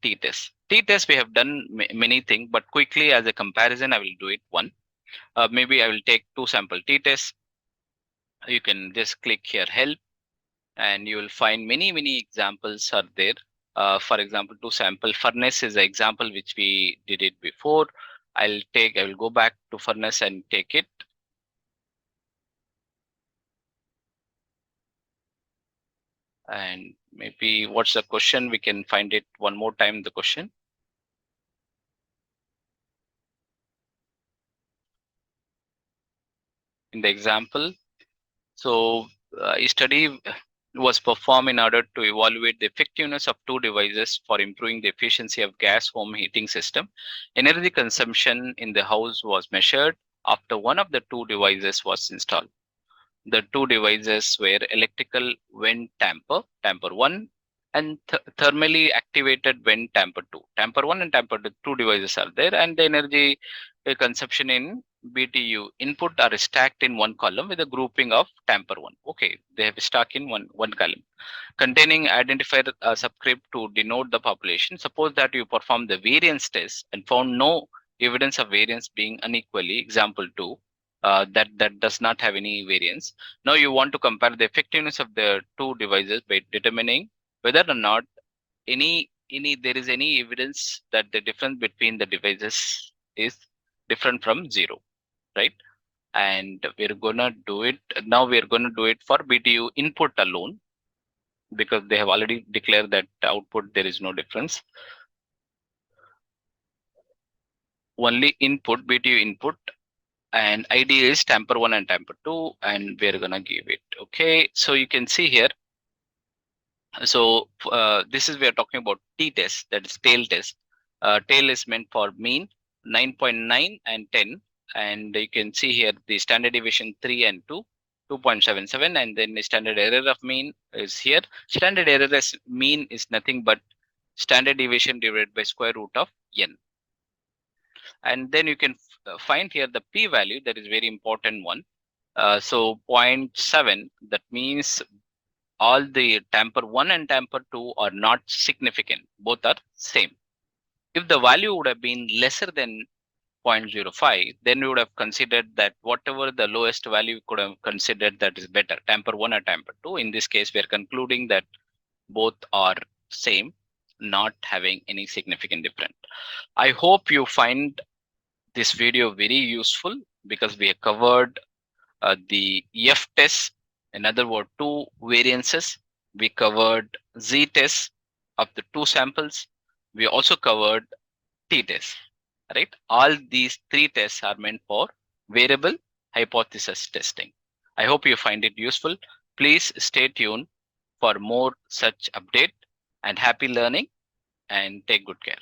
t-test. T-test we have done many things, but quickly as a comparison, I will do it one. Maybe I will take two sample t-tests. You can just click here help, and you will find many examples are there. For example, two sample furnace is an example which we did it before. I will go back to furnace and take it. And maybe what's the question? We can find it one more time, the question. In the example, so a study was performed in order to evaluate the effectiveness of two devices for improving the efficiency of gas home heating system. Energy consumption in the house was measured after one of the two devices was installed. The two devices were electrical vent tamper 1, and thermally activated vent tamper 2. Tamper 1 and tamper 2 devices are there, and the energy consumption in BTU input are stacked in one column with a grouping of tamper 1. Okay, they have stuck in one column containing identifier subscript to denote the population. Suppose that you perform the variance test and found no evidence of variance being unequally, example 2, that does not have any variance. Now you want to compare the effectiveness of the two devices by determining whether or not there is any evidence that the difference between the devices is different from 0, right? And we're gonna do it now. We're gonna do it for BTU input alone, because they have already declared that output there is no difference. Only input, BTU input, and ID is tamper 1 and tamper 2, and we're gonna give it. Okay, so you can see here. So this is, we are talking about t-test, that is tail test. Tail is meant for mean 9.9 and 10, and you can see here the standard deviation 3 and 2, 2.77, and then the standard error of mean is here. Standard error as mean is nothing but standard deviation divided by square root of n. And then you can find here the p-value, that is very important one. So 0.7, that means all the tamper 1 and tamper 2 are not significant, both are same. If the value would have been lesser than 0.05, then we would have considered that whatever the lowest value could have considered that is better, tamper 1 or tamper 2. In this case, we are concluding that both are same, not having any significant difference. I hope you find this video very useful, because we have covered the F test, in other words, two variances. We covered Z test of the two samples. We also covered T test, right? All these three tests are meant for variable hypothesis testing. I hope you find it useful. Please stay tuned for more such update, and happy learning, and take good care.